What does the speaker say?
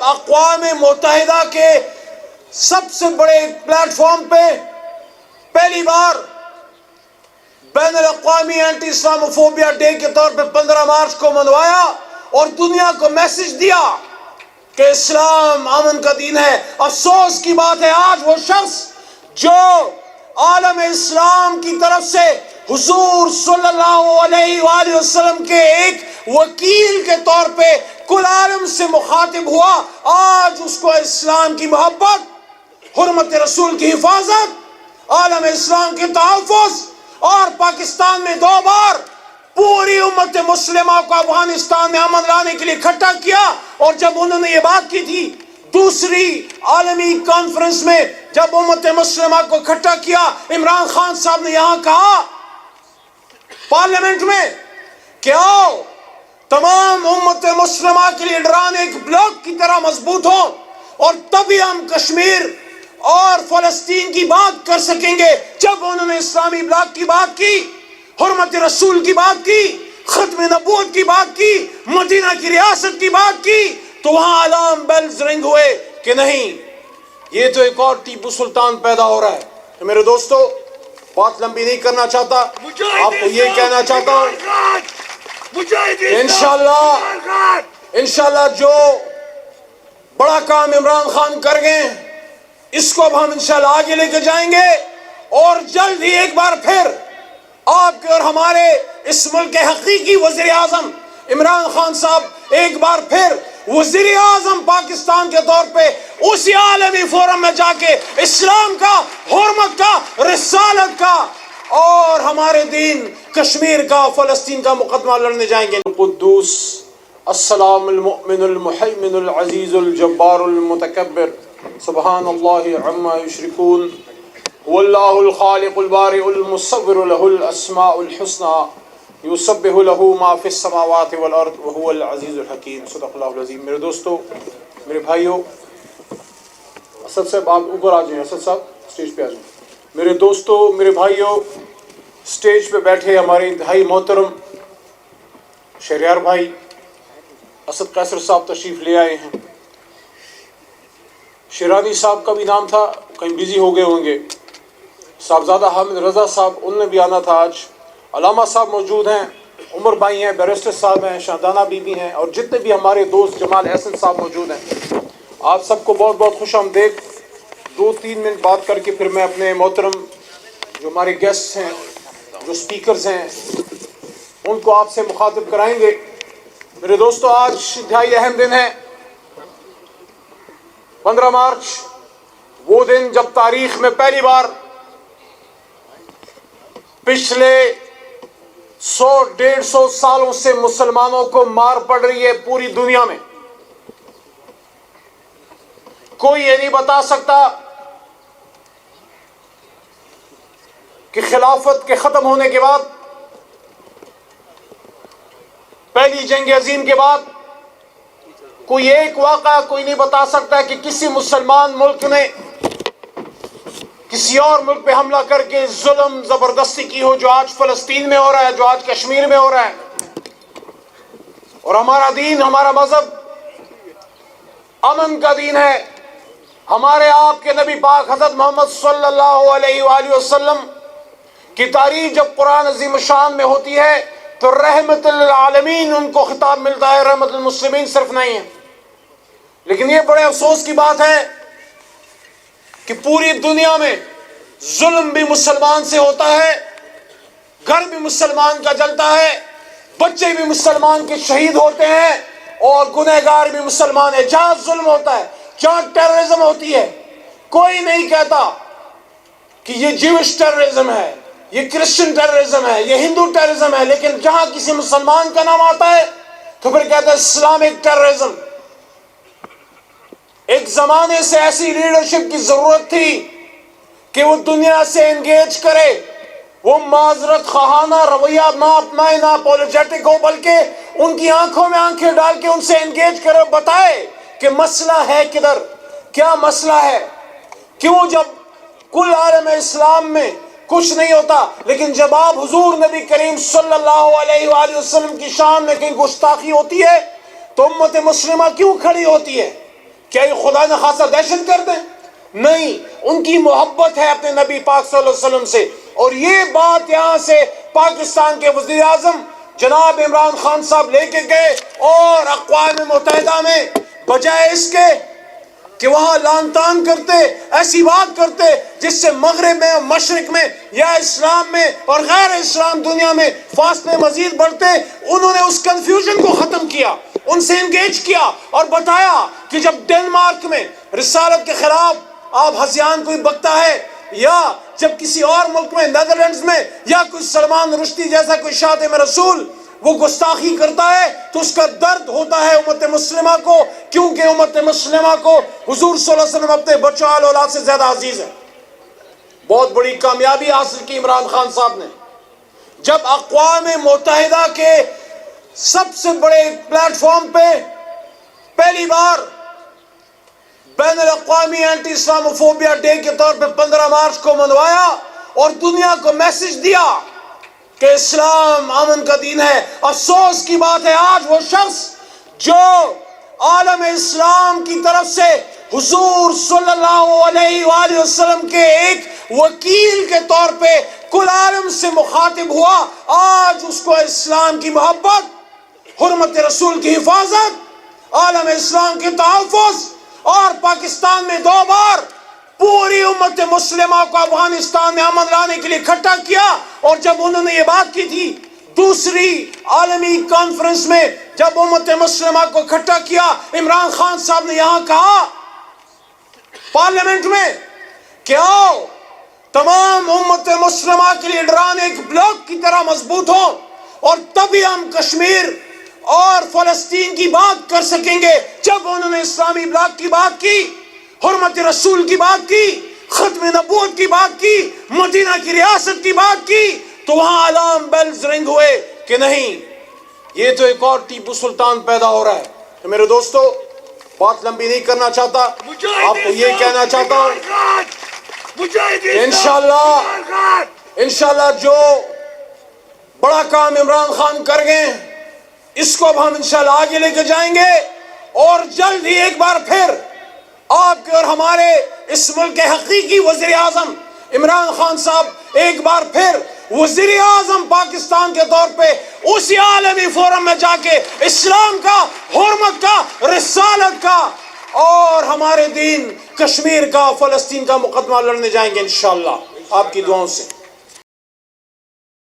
اقوام متحدہ کے سب سے بڑے پلیٹ فارم پہ پہلی بار بین الاقوامی اینٹی اسلاموفوبیا ڈے کے طور پہ 15 مارچ کو منوایا اور دنیا کو میسج دیا کہ اسلام امن کا دین ہے۔ افسوس کی بات ہے آج وہ شخص جو عالم اسلام کی طرف سے حضور صلی اللہ علیہ وآلہ وسلم کے ایک وکیل کے طور پہ کل عالم سے مخاطب ہوا، آج اس کو اسلام کی محبت، حرمت رسول کی حفاظت، عالم اسلام کے تحفظ، اور پاکستان میں 2 بار پوری امت مسلمہ کو افغانستان میں امن لانے کے لیے اکٹھا کیا۔ اور جب انہوں نے یہ بات کی تھی دوسری عالمی کانفرنس میں، جب امت مسلمہ کو اکٹھا کیا، عمران خان صاحب نے یہاں کہا پارلیمنٹ میں کہ آؤ تمام امت مسلمہ کے لیڈران ایک بلاک کی طرح مضبوط ہوں اور تبھی ہم کشمیر اور فلسطین کی بات کر سکیں گے۔ جب انہوں نے اسلامی بلاک کی بات کی، حرمت رسول کی بات کی، ختم نبوت کی بات کی، مدینہ کی ریاست کی بات کی، تو وہاں الارم بیلز رنگ ہوئے کہ نہیں، یہ تو ایک اور ٹیپو سلطان پیدا ہو رہا ہے۔ تو میرے دوستو، بات لمبی نہیں کرنا چاہتا، آپ کو یہ کہنا چاہتا ہوں کہ انشاءاللہ جو بڑا کام عمران خان کر گئے اس کو اب ہم انشاءاللہ آگے لے کے جائیں گے، اور جلد ہی ایک بار پھر آپ کے اور ہمارے اس ملک کے حقیقی وزیر اعظم عمران خان صاحب ایک بار پھر وزیر اعظم پاکستان کے طور پہ اسی عالمی فورم میں جا کے اسلام کا، حرمت کا، رسالت کا اور ہمارے دین کشمیر کا، فلسطین کا مقدمہ لڑنے جائیں گے۔ قدوس السلام المؤمن المحیمن العزیز الجبار المتکبر سبحان اللہ عما یشرکون واللہ الخالق البارئ المصور له الاسماء الحسنى یسبح له ما فی السماوات والارض وهو العزیز الحکیم۔ صدق اللہ العظیم۔ میرے دوستو، میرے بھائیو، اسد صاحب آپ اوپر آ جائیں، اسد صاحب اسٹیج پہ آ جائیں۔ میرے دوستو، میرے بھائیو، اسٹیج پہ بیٹھے ہمارے انتہائی محترم شہریار بھائی اسد قیصر صاحب تشریف لے آئے ہیں۔ شیرانی صاحب کا بھی نام تھا، کہیں بزی ہو گئے ہوں گے۔ صاحبزادہ حامد رضا صاحب، ان نے بھی آنا تھا آج۔ علامہ صاحب موجود ہیں، عمر بھائی ہیں، بیرسٹر صاحب ہیں، شاہدانہ بی بی ہیں، اور جتنے بھی ہمارے دوست جمال احسن صاحب موجود ہیں۔ آپ سب کو بہت بہت خوش آمدید۔ 2-3 منٹ بات کر کے پھر میں اپنے محترم جو ہمارے گیسٹ ہیں، جو سپیکرز ہیں، ان کو آپ سے مخاطب کرائیں گے۔ میرے دوستو، آج انتہائی اہم دن ہے، 15 مارچ، وہ دن جب تاریخ میں پہلی بار پچھلے 100-150 سالوں سے مسلمانوں کو مار پڑ رہی ہے پوری دنیا میں۔ کوئی یہ نہیں بتا سکتا کہ خلافت کے ختم ہونے کے بعد، پہلی جنگ عظیم کے بعد، کوئی ایک واقعہ کوئی نہیں بتا سکتا کہ کسی مسلمان ملک نے کسی اور ملک پہ حملہ کر کے ظلم زبردستی کی ہو، جو آج فلسطین میں ہو رہا ہے، جو آج کشمیر میں ہو رہا ہے۔ اور ہمارا دین، ہمارا مذہب امن کا دین ہے۔ ہمارے آپ کے نبی پاک حضرت محمد صلی اللہ علیہ وآلہ وسلم کی تعریف جب قرآن عظیم الشان میں ہوتی ہے تو رحمت للعالمین ان کو خطاب ملتا ہے، رحمت للمسلمین صرف نہیں ہے۔ لیکن یہ بڑے افسوس کی بات ہے کہ پوری دنیا میں ظلم بھی مسلمان سے ہوتا ہے، گھر بھی مسلمان کا جلتا ہے، بچے بھی مسلمان کے شہید ہوتے ہیں، اور گنہگار بھی مسلمان ہے۔ جہاں ظلم ہوتا ہے، جہاں ٹیررزم ہوتی ہے، کوئی نہیں کہتا کہ یہ جیوش ٹیررزم ہے، یہ کرسچن ٹیررزم ہے، یہ ہندو ٹیررزم ہے، لیکن جہاں کسی مسلمان کا نام آتا ہے تو پھر کہتا ہے اسلامک ٹیررزم۔ ایک زمانے سے ایسی لیڈرشپ کی ضرورت تھی کہ وہ دنیا سے انگیج کرے، وہ معذرت خواہانہ رویہ نہ اپنائے، نہ اپولوجیٹک ہو، بلکہ ان کی آنکھوں میں آنکھیں ڈال کے ان سے انگیج کرے، بتائے کہ مسئلہ ہے کدھر، کیا مسئلہ ہے، کیوں جب کل عالم اسلام میں کچھ نہیں ہوتا، لیکن جب آپ حضور نبی کریم صلی اللہ علیہ وآلہ وسلم کی شان میں کہیں گستاخی ہوتی ہے تو امت مسلمہ کیوں کھڑی ہوتی ہے؟ کیا یہ خدا نہ خاصا دہشت گرد ہیں؟ نہیں، ان کی محبت ہے اپنے نبی پاک صلی اللہ علیہ وسلم سے. اور یہ بات یہاں سے پاکستان کے وزیر اعظم جناب عمران خان صاحب لے کے گئے اور اقوام متحدہ میں، بجائے اس کے کہ وہاں لان تان کرتے، ایسی بات کرتے جس سے مغرب میں اور مشرق میں یا اسلام میں اور غیر اسلام دنیا میں فاصلے مزید بڑھتے، انہوں نے اس کنفیوژن کو ختم کیا، ان سے انگیج کیا اور بتایا کہ جب ڈنمارک میں رسالت کے خلاف آپ ہذیان کوئی بکتا ہے، یا جب کسی اور ملک میں نیدرلینڈز میں یا کوئی سلمان رشدی جیسا کوئی خادم رسول وہ گستاخی کرتا ہے، تو اس کا درد ہوتا ہے امت مسلمہ کو، کیونکہ امت مسلمہ کو حضور صلی اللہ علیہ وسلم اپنے بچوں اور اولاد سے زیادہ عزیز ہے. بہت بڑی کامیابی حاصل کی عمران خان صاحب نے جب اقوام متحدہ کے سب سے بڑے پلیٹ فارم پہ پہلی بار بین الاقوامی اینٹی اسلاموفوبیا ڈے کے طور پہ 15 مارچ کو منوایا اور دنیا کو میسج دیا کہ اسلام امن کا دین ہے. افسوس کی بات ہے آج وہ شخص جو عالم اسلام کی طرف سے حضور صلی اللہ علیہ وآلہ وسلم کے ایک وکیل کے طور پہ کل عالم سے مخاطب ہوا، آج اس کو اسلام کی محبت، حرمت رسول کی حفاظت، عالم اسلام کے تحفظ، اور پاکستان میں 2 بار پوری امت مسلمہ کو افغانستان میں امن لانے کے لیے اکٹھا کیا. اور جب انہوں نے یہ بات کی تھی دوسری عالمی کانفرنس میں، جب امت مسلمہ کو اکٹھا کیا، عمران خان صاحب نے یہاں کہا پارلیمنٹ میں کہ آؤ تمام امت مسلمہ کے لیڈران ایک بلاک کی طرح مضبوط ہوں اور تبھی ہم کشمیر اور فلسطین کی بات کر سکیں گے. جب انہوں نے اسلامی بلاک کی بات کی، حرمت رسول کی بات کی، ختم نبوت کی بات کی، مدینہ کی ریاست کی بات کی، تو وہاں الارم بیلز رنگ ہوئے کہ نہیں، یہ تو ایک اور ٹیپو سلطان پیدا ہو رہا ہے. تو میرے دوستو، بات لمبی نہیں کرنا چاہتا، آپ کو یہ کہنا چاہتا ہوں کہ انشاءاللہ جو بڑا کام عمران خان کر گئے اس کو اب ہم انشاءاللہ آگے لے کے جائیں گے، اور جلد ہی ایک بار پھر آپ کے اور ہمارے اس ملک کے حقیقی وزیر اعظم عمران خان صاحب ایک بار پھر وزیر اعظم پاکستان کے طور پہ اسی عالمی فورم میں جا کے اسلام کا، حرمت کا، رسالت کا اور ہمارے دین کشمیر کا، فلسطین کا مقدمہ لڑنے جائیں گے انشاءاللہ آپ کی دعاؤں سے.